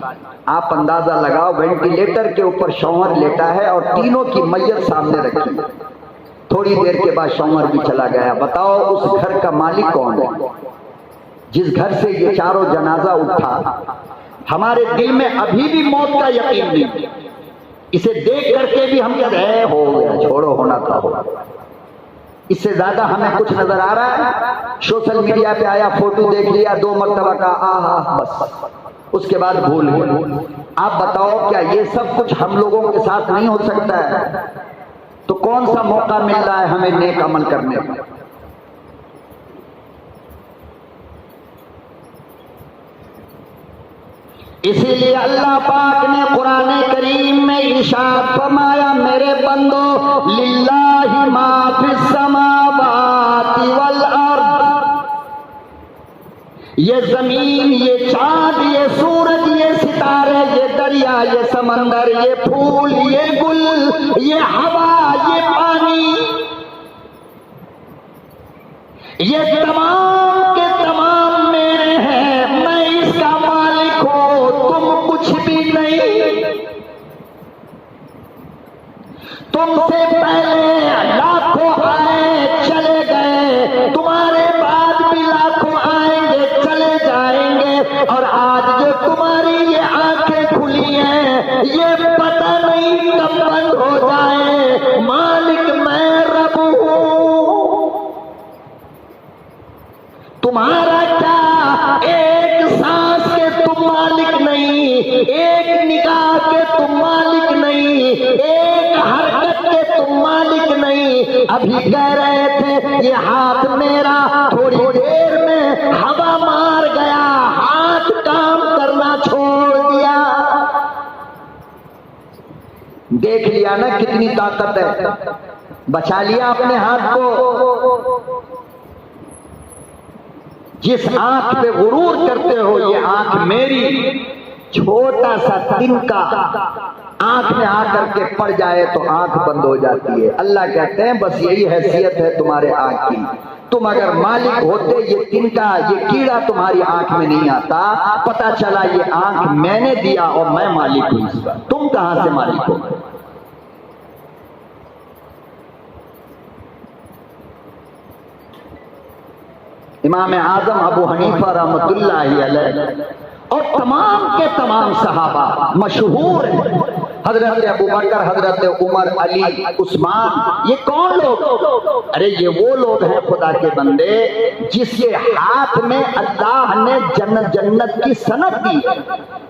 آپ اندازہ لگاؤ، وینٹیلیٹر کے اوپر شوہر لیٹا ہے اور تینوں کی میت سامنے رکھی، تھوڑی دیر کے بعد شوہر بھی چلا گیا۔ بتاؤ اس گھر کا مالک کون ہے؟ جس گھر سے یہ چاروں جنازہ اٹھا، ہمارے دل میں ابھی بھی موت کا یقین نہیں، اسے دیکھ کر کے بھی ہم کہتے ہیں ہو گیا، چھوڑو، ہونا تھا ہو۔ اس سے زیادہ ہمیں کچھ نظر آ رہا ہے؟ سوشل میڈیا پہ آیا، فوٹو دیکھ لیا 2 مرتبہ کا، آہا، بس اس کے بعد بھول گئے۔ آپ بتاؤ کیا یہ سب کچھ ہم لوگوں کے ساتھ نہیں ہو سکتا ہے؟ تو کون سا موقع مل رہا ہے ہمیں نیک عمل کرنے کا؟ اسی لیے اللہ پاک نے قرآن کریم میں ارشاد فرمایا، میرے بندو، للہ ما فی السماوات والارض، یہ زمین، یہ چاند، یہ سورج، یہ ستارے، یہ دریا، یہ سمندر، یہ پھول، یہ گل، یہ ہوا، یہ پانی، یہ تمام کے تمام میرے ہیں، میں اس کا مالک ہوں، تم کچھ بھی نہیں۔ تم سے پہلے لاکھوں آئے چلے گئے، تمہارے بعد بھی لاکھوں آئیں گے چلے جائیں گے، اور آج جو تمہاری یہ آنکھیں کھلی ہیں، یہ پتہ نہیں کب بند ہو جائے۔ مالک میں رب ہوں، تمہارا کیا ایک سانس کے تم مالک نہیں، ایک نگاہ کے تم مالک نہیں، ایک حرکت کے تم مالک نہیں۔ ابھی کہہ رہے تھے یہ ہاتھ میرا، تھوڑی دیر میں ہوا مار گیا، ہاتھ کام کرنا چھوڑ دیا۔ دیکھ لیا نا کتنی طاقت ہے، بچا لیا اپنے ہاتھ کو۔ جس آنکھ پہ غرور کرتے ہو، یہ آنکھ میری، چھوٹا سا تنکا آنکھ میں آ کر کے پڑ جائے تو آنکھ بند ہو جاتی ہے۔ اللہ کہتے ہیں بس یہی حیثیت ہے تمہارے آنکھ کی، تم اگر مالک ہوتے یہ تنکا، یہ کیڑا تمہاری آنکھ میں نہیں آتا، پتہ چلا یہ آنکھ میں نے دیا اور میں مالک ہوں اس کا، تم کہاں سے مالک ہو؟ امام اعظم ابو حنیفہ رحمۃ اللہ علیہ اور تمام کے تمام صحابہ مشہور ہیں، حضرت ابو بکر، حضرت عمر، علی، عثمان، یہ کون لوگ؟ ارے یہ وہ لوگ ہیں خدا کے بندے جس کے ہاتھ میں اللہ نے جنت کی سند دی،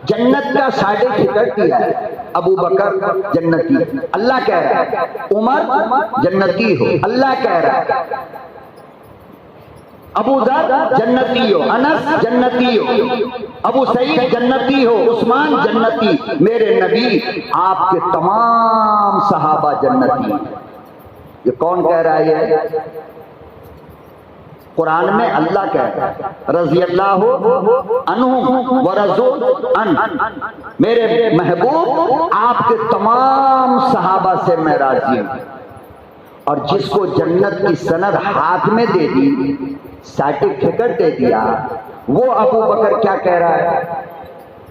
جنت کا سرٹیفکیٹ دیا ہے۔ ابو بکر جنتی، اللہ کہہ رہا ہے، عمر جنتی ہو، اللہ کہہ رہا ہے، ابو ذر جنتی ہو، انس جنتی ہو، ابو سعید جنتی ہو، عثمان جنتی، میرے نبی آپ کے تمام صحابہ جنتی۔ یہ کون کہہ رہا ہے؟ یہ قرآن میں اللہ کہہ رہا ہے، رضی اللہ عنہم ورضوا عنہ، میرے محبوب آپ کے تمام صحابہ سے میں راضی ہوں۔ اور جس کو جنت کی سند ہاتھ میں دے دی، سرٹیفکیٹ دے دیا، وہ ابو بکر کیا کہہ رہا ہے؟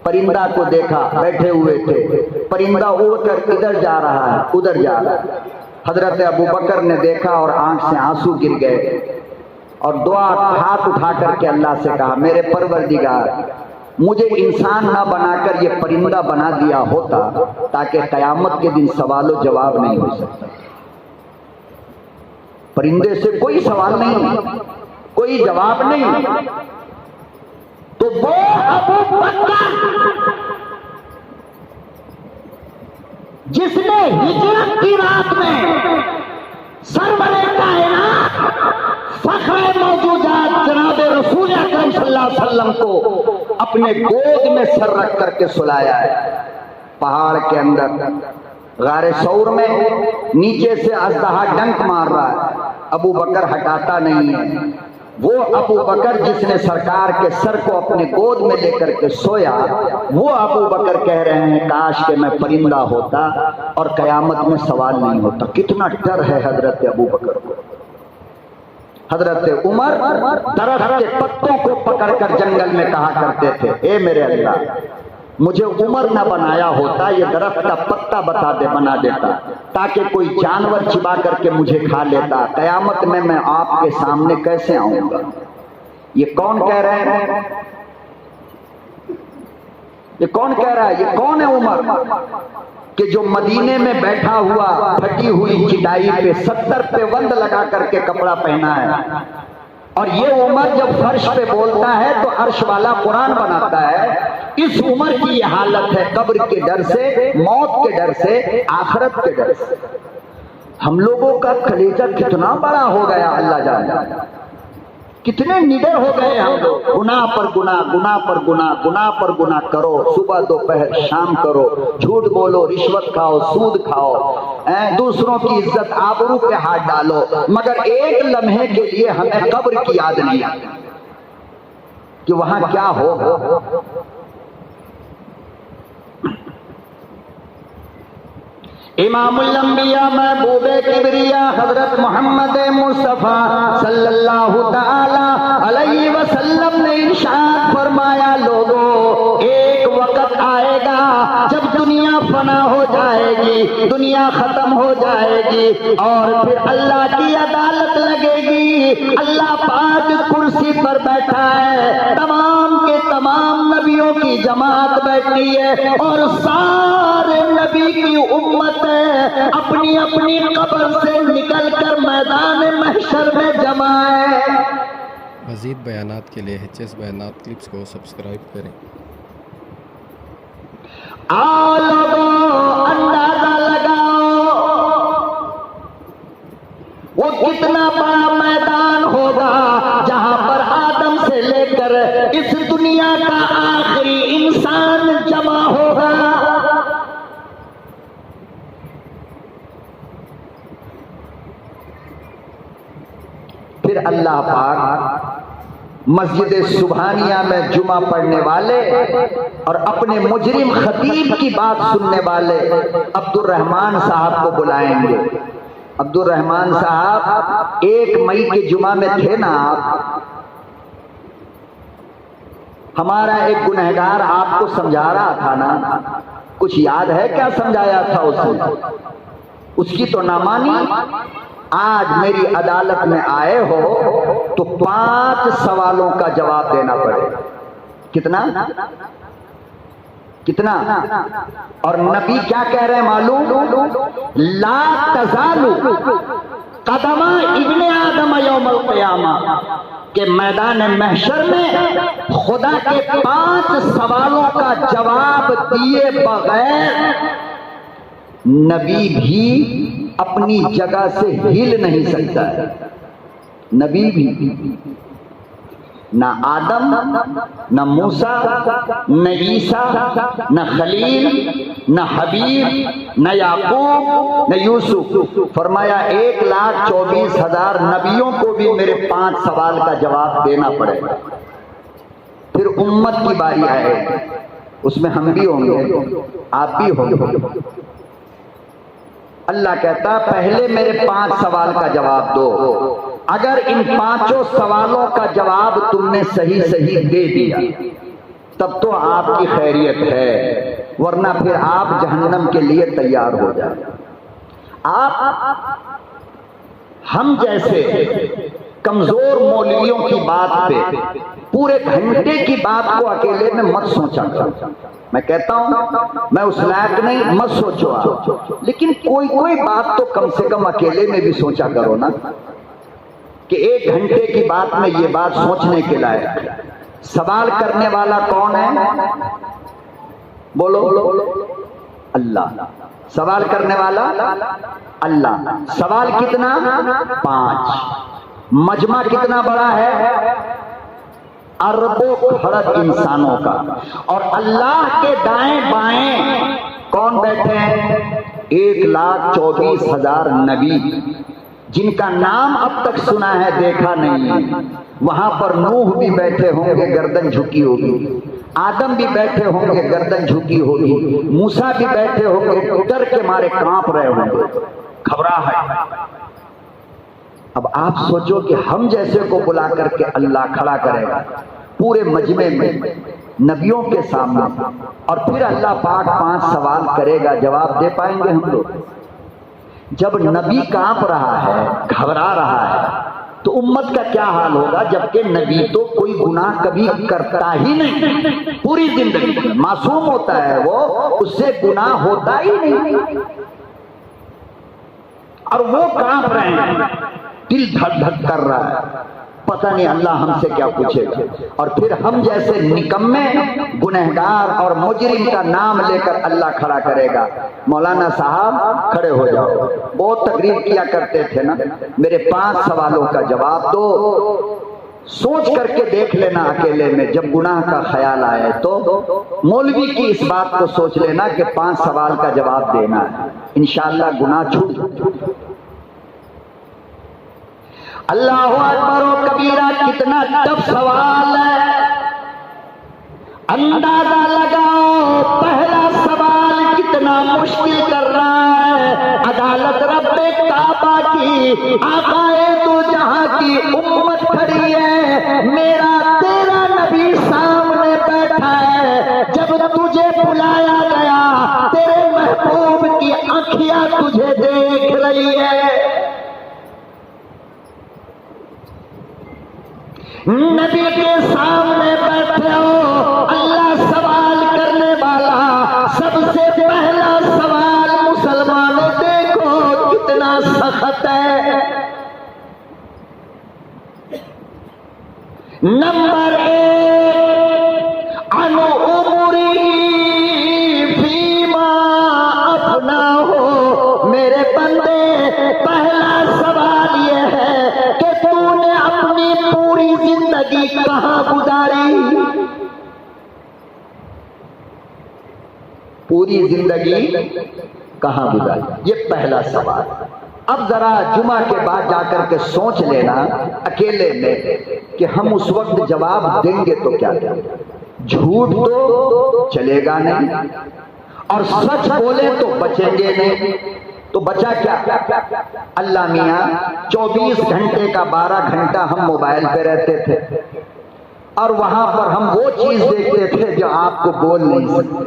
پرندہ کو دیکھا، بیٹھے ہوئے تھے، پرندہ اڑ کر ادھر جا رہا ہے، ادھر جا رہا ہے، حضرت ابو بکر نے دیکھا اور آنکھ سے آنسو گر گئے، اور دعا ہاتھ اٹھا کر کے اللہ سے کہا، میرے پروردگار، مجھے انسان نہ بنا کر یہ پرندہ بنا دیا ہوتا تاکہ قیامت کے دن سوال و جواب نہیں ہو سکتا۔ پرندے سے کوئی سوال نہیں، کوئی جواب نہیں، تو وہ ابو بکر جس نے ہجرت کی رات میں سرور کائنات فخر موجودات جناب رسول اکرم صلی اللہ علیہ وسلم کو اپنے گود میں سر رکھ کر کے سلایا ہے، پہاڑ کے اندر غار ثور میں نیچے سے اژدہا ڈنک مار رہا ہے، ابو بکر ہٹاتا نہیں ہے۔ وہ ابو بکر جس نے سرکار کے سر کو اپنے گود میں لے کر کے سویا، وہ ابو بکر کہہ رہے ہیں کاش کہ میں پرندہ ہوتا اور قیامت میں سوال نہیں ہوتا۔ کتنا ڈر ہے حضرت ابو بکر کو۔ حضرت عمر درخت کے پتوں کو پکڑ کر جنگل میں کہا کرتے تھے اے میرے اللہ، مجھے عمر نہ بنایا ہوتا، یہ درخت کا پتا بنا دیتا تاکہ کوئی جانور چبا کر کے مجھے کھا لیتا، قیامت میں آپ کے سامنے کیسے آؤں گا۔ یہ کون کہہ رہے ہیں؟ یہ کون کہہ رہا ہے؟ یہ کون ہے عمر کہ جو مدینے میں بیٹھا ہوا پھٹی ہوئی چٹائی پہ 70 پہ بند لگا کر کے کپڑا پہنا ہے، اور یہ عمر جب فرش پہ بولتا ہے تو عرش والا قرآن بناتا ہے۔ اس عمر کی یہ حالت ہے، قبر کے ڈر سے، موت کے ڈر سے، آخرت کے ڈر سے۔ ہم لوگوں کا کلیجہ کتنا بڑا ہو گیا، اللہ جانے کتنے نڈر ہو گئے ہم لوگ۔ گناہ پر گناہ، گناہ پر گناہ، گناہ پر گناہ کرو، صبح دوپہر شام کرو، جھوٹ بولو، رشوت کھاؤ، سود کھاؤ، دوسروں کی عزت آبرو پہ ہاتھ ڈالو، مگر ایک لمحے کے لیے ہمیں قبر کی یاد نہیں آتی کہ وہاں کیا ہوگا۔ امام الانبیاء محبوب کبریا حضرت محمد مصطفیٰ صلی اللہ تعالی علیہ وسلم نے ارشاد فرمایا، لوگوں ایک وقت آئے گا جب دنیا فنا ہو جائے گی، دنیا ختم ہو جائے گی، اور پھر اللہ کی عدالت لگے گی۔ اللہ پاک کرسی پر بیٹھا ہے، تمام کے تمام نبیوں کی جماعت بیٹھی ہے، اور سارے نبی کی امت اپنی اپنی قبر سے نکل کر میدان محشر میں جمع ہے۔ مزید بیانات کے لیے HS بیانات کلپس کو سبسکرائب کریں۔ آؤ لوگوں اندازہ لگاؤ وہ کتنا بڑا میدان ہوگا جہاں پر آدم سے لے کر اس دنیا کا آخری انسان جمع ہوگا۔ پھر اللہ پاک مسجد سبحانیہ میں جمعہ پڑھنے والے اور اپنے مجرم خطیب کی بات سننے والے عبد الرحمان صاحب کو بلائیں گے۔ عبد الرحمان صاحب 1 مئی کے جمعہ میں تھے نا آپ؟ ہمارا ایک گنہگار آپ کو سمجھا رہا تھا نا، کچھ یاد ہے کیا سمجھایا تھا اس نے؟ اس کی تو نہ مانی۔ آج میری عدالت میں آئے ہو تو 5 سوالوں کا جواب دینا پڑے۔ کتنا؟ کتنا؟ اور نبی کیا کہہ رہے ہیں معلوم؟ لا تزالو قدم ابن آدم یوم القیامہ، کہ میدان محشر میں خدا کے 5 سوالوں کا جواب دیے بغیر نبی بھی اپنی جگہ سے ہل نہیں سکتا ہے۔ نبی بھی، نہ آدم، نہ موسیٰ، نہ عیسیٰ، نہ خلیل، نہ حبیب، نہ یعقوب، نہ یوسف۔ فرمایا 1,24,000 نبیوں کو بھی میرے 5 سوال کا جواب دینا پڑے گا۔ پھر امت کی باری آئے گی، اس میں ہم بھی ہوں گے، آپ بھی ہوں گے۔ اللہ کہتا پہلے میرے 5 سوال کا جواب دو، اگر ان 5 سوالوں کا جواب تم نے صحیح دے دیا تب تو آپ کی خیریت ہے، ورنہ پھر آپ جہنم کے لیے تیار ہو جائیں۔ آپ ہم جیسے کمزور مولویوں کی بات پہ پورے گھنٹے کی بات کو اکیلے میں مت سوچا کرو۔ میں کہتا ہوں میں اس لائق نہیں، مت سوچو آپ، لیکن کوئی بات تو کم سے کم اکیلے میں بھی سوچا کرو نا، کہ 1 گھنٹے کی بات میں یہ بات سوچنے کے لائق ہے۔ سوال کرنے والا کون ہے؟ بولو اللہ. سوال کرنے والا اللہ. سوال کتنا؟ 5. مجمع کتنا بڑا ہے؟ اربوں کھرب انسانوں کا. اور اللہ کے دائیں بائیں کون بیٹھے ہیں؟ 1,24,000 نبی، جن کا نام اب تک سنا ہے دیکھا نہیں. وہاں پر نوح بھی بیٹھے ہوں گے، گردن جھکی ہوگی. آدم بھی بیٹھے ہوں گے، گردن جھکی ہوگی. موسیٰ بھی بیٹھے ہوں گے، ڈر کے مارے کانپ رہے ہوں گے، گھبراہٹ. اب آپ سوچو کہ ہم جیسے کو بلا کر کے اللہ کھڑا کرے گا پورے مجمع میں نبیوں کے سامنے، اور پھر اللہ پاک 5 سوال کرے گا. جواب دے پائیں گے ہم لوگ؟ جب نبی کانپ رہا ہے، گھبرا رہا ہے، تو امت کا کیا حال ہوگا؟ جبکہ نبی تو کوئی گناہ کبھی کرتا ہی نہیں، پوری زندگی معصوم ہوتا ہے وہ، اس سے گناہ ہوتا ہی نہیں، اور وہ کانپ رہے ہیں، دل دھک دھک کر رہا ہے. پتہ نہیں اللہ ہم سے کیا پوچھے گا. اور پھر ہم جیسے نکمے گنہگار اور مجرم کا نام لے کر اللہ کھڑا کرے گا. مولانا صاحب کھڑے ہو جاؤ. بہت تقریر کیا کرتے تھے نا، میرے 5 سوالوں کا جواب دو. سوچ کر کے دیکھ لینا اکیلے میں، جب گناہ کا خیال آئے تو مولوی کی اس بات کو سوچ لینا کہ 5 سوال کا جواب دینا ہے، انشاءاللہ گناہ چھوٹ. اللہ اکبر و کبیرہ. کتنا ٹف سوال ہے، اندازہ لگاؤ. پہلا سوال کتنا مشکل کر رہا ہے. عدالت رب کعبہ کی، آقائے دو جہاں کی امت کھڑی ہے. میرا تیرا نبی سامنے بیٹھا ہے. جب تجھے بلایا گیا، تیرے محبوب کی آنکھیاں تجھے دیکھ رہی ہے. نبی کے سامنے بیٹھے ہو، اللہ سوال کرنے والا. سب سے پہلا سوال مسلمانوں دیکھو کتنا سخت ہے. نمبر 1، عن عمری فیما افناہ. میرے بندے، پہلا سوال یہ ہے کہ تو نے اپنی پوری زندگی کہاں گزاری؟ پوری زندگی کہاں گزاری؟ یہ پہلا سوال. اب ذرا جمعہ کے بعد جا کر کے سوچ لینا اکیلے میں کہ ہم اس وقت جواب دیں گے تو کیا دیں گے. جھوٹ تو چلے گا نہیں، اور سچ بولے تو بچیں گے نہیں. تو بچا کیا؟ اللہ میاں 24 گھنٹے کا 12 گھنٹہ ہم موبائل پہ رہتے تھے، اور وہاں پر ہم وہ چیز دیکھتے تھے جو آپ کو بول نہیں سکتے.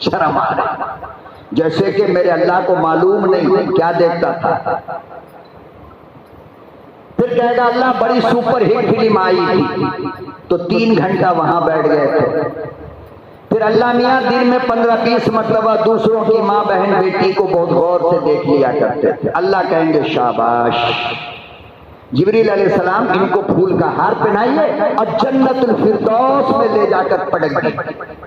شرم آ رہی. جیسے کہ میرے اللہ کو معلوم نہیں کیا دیکھتا تھا. پھر کہے گا اللہ بڑی سپر ہٹ فلم آئی تھی، تو 3 گھنٹہ وہاں بیٹھ گئے تھے. پھر اللہ میاں دن میں 15-20 مرتبہ دوسروں کی ماں بہن بیٹی کو بہت غور سے دیکھ لیا کرتے تھے. اللہ کہیں گے شاباش. جبریل علیہ السلام ان کو پھول کا ہار پہنائیے اور جنت الفردوس میں لے جا کر پٹک دیجیے.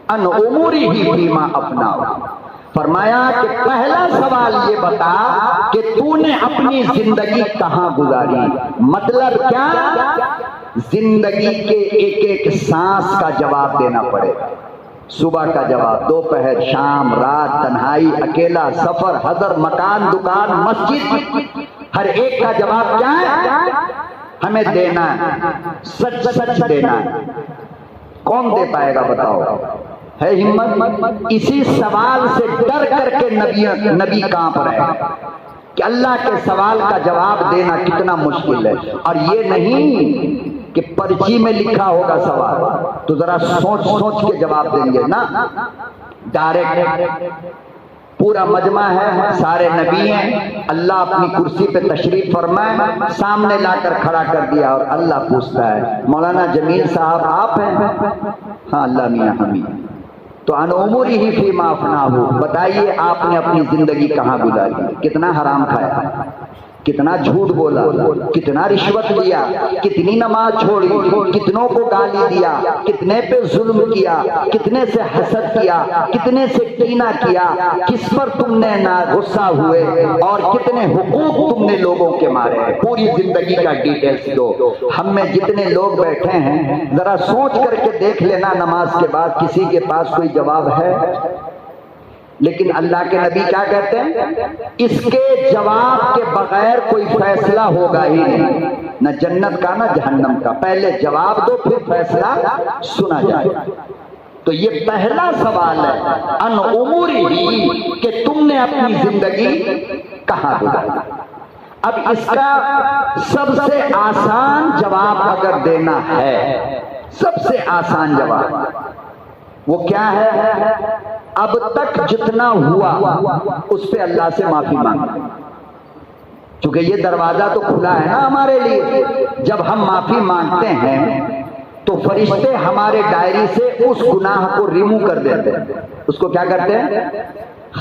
ان اموری ہی فیما افناہ. فرمایا کہ پہلا سوال یہ بتا کہ تو نے اپنی زندگی کہاں گزاری. مطلب کیا؟ زندگی کے ایک ایک سانس کا جواب دینا پڑے. صبح کا جواب، دوپہر، شام، رات، تنہائی، اکیلا، سفر، حضر، مکان، دکان، مسجد، ہر ایک کا جواب کیا ہے؟ ہمیں دینا ہے، سچ سچ دینا ہے. کون دے پائے گا بتاؤ؟ ہے ہمت؟ اسی سوال سے ڈر کر کے نبی کانپ رہے ہیں کہ اللہ کے سوال کا جواب دینا کتنا مشکل ہے. اور یہ نہیں کہ پرچی میں لکھا ہوگا سوال تو ذرا سوچ سوچ کے جواب دیں گے نا. ڈائریکٹ پورا مجمع ہے، سارے نبی ہیں، اللہ اپنی کرسی پہ تشریف فرمائے، سامنے لا کر کھڑا کر دیا، اور اللہ پوچھتا ہے مولانا جمیل صاحب آپ ہیں؟ ہاں اللہ میاں ہم ہی. تو ان عمری ہی فیما افناہ. بتائیے آپ نے اپنی زندگی کہاں گزاری؟ کتنا حرام کھایا، کتنا جھوٹ بولا، کتنا رشوت لیا، کتنی نماز چھوڑی، کتنوں کو گالی دیا، کتنے پہ ظلم کیا، کتنے سے حسد کیا، کتنے سے کینہ کیا، کس پر تم نے نہ غصہ ہوئے، اور کتنے حقوق تم نے لوگوں کے مارے ہیں۔ پوری زندگی کا ڈیٹیلز دو۔ ہم میں جتنے لوگ بیٹھے ہیں ذرا سوچ کر کے دیکھ لینا، نماز کے بعد کسی کے پاس کوئی جواب ہے؟ لیکن اللہ کے نبی کیا کہتے ہیں؟ اس کے جواب کے بغیر کوئی فیصلہ ہوگا ہی نہیں، نہ جنت کا نہ جہنم کا۔ پہلے جواب دو پھر فیصلہ سنا جائے۔ تو یہ پہلا سوال ہے ان اموری، کہ تم نے اپنی زندگی کہاں گزاری۔ اب اس کا سب سے آسان جواب اگر دینا ہے، سب سے آسان جواب وہ کیا ہے؟ اب تک جتنا ہوا اس پہ اللہ سے معافی مانگنا، چونکہ یہ دروازہ تو کھلا ہے نا ہمارے لیے۔ جب ہم معافی مانگتے ہیں تو فرشتے ہمارے ڈائری سے اس گناہ کو ریمو کر دیتے ہیں، اس کو کیا کرتے ہیں؟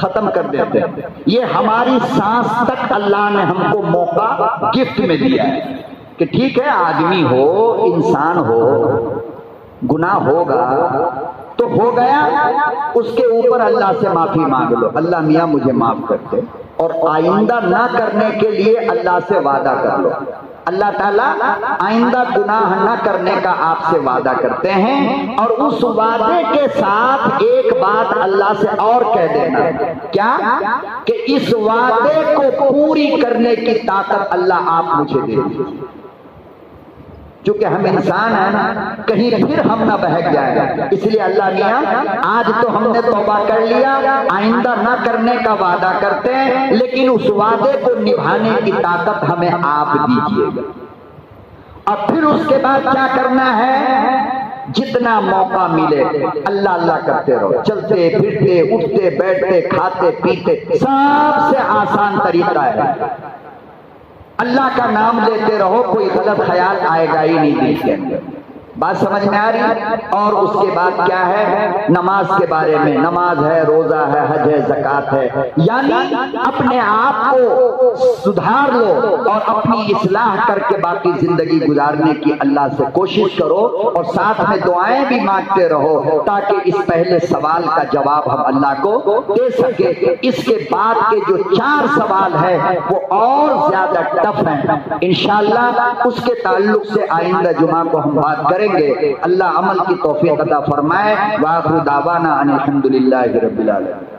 ختم کر دیتے ہیں۔ یہ ہماری سانس تک اللہ نے ہم کو موقع گفٹ میں دیا ہے کہ ٹھیک ہے، آدمی ہو، انسان ہو، گناہ ہوگا تو ہو گیا، اس کے اوپر اللہ سے معافی مانگ لو، اللہ میاں مجھے معاف کر دے، اور آئندہ نہ کرنے کے لیے اللہ سے وعدہ کر لو۔ اللہ تعالیٰ آئندہ گناہ نہ کرنے کا آپ سے وعدہ کرتے ہیں، اور اس وعدے کے ساتھ ایک بات اللہ سے اور کہہ دینا، کیا کہ اس وعدے کو پوری کرنے کی طاقت اللہ آپ مجھے دے دیجیے۔ چونکہ ہم انسان ہیں نا، کہیں پھر ہم نہ بہک جائیں، اس لیے اللہ میاں آج تو ہم نے توبہ کر لیا، آئندہ نہ کرنے کا وعدہ کرتے ہیں، لیکن اس وعدے کو نبھانے کی طاقت ہمیں آپ دیجیے گا۔ اور پھر اس کے بعد کیا کرنا ہے؟ جتنا موقع ملے اللہ اللہ کرتے رہو، چلتے پھرتے اٹھتے بیٹھتے کھاتے پیتے، سب سے آسان طریقہ ہے اللہ کا نام لیتے رہو، کوئی غلط خیال آئے گا ہی نہیں دل کے اندر۔ بات سمجھ میں آ رہی ہے؟ اور اس کے بعد کیا ہے؟ نماز کے بارے میں، نماز ہے، روزہ ہے، حج ہے، زکوٰۃ ہے، یعنی اپنے آپ کو سدھار لو اور اپنی اصلاح کر کے باقی زندگی گزارنے کی اللہ سے کوشش کرو، اور ساتھ میں دعائیں بھی مانگتے رہو تاکہ اس پہلے سوال کا جواب ہم اللہ کو دے سکے۔ اس کے بعد کے جو 4 سوال ہے وہ اور زیادہ ٹف ہیں، انشاءاللہ اس کے تعلق سے آئندہ جمعہ کو ہم بات کریں گے۔ اللہ عمل کی توفیق عطا فرمائے۔ وآخر دعوانا ان الحمدللہ رب العالمین۔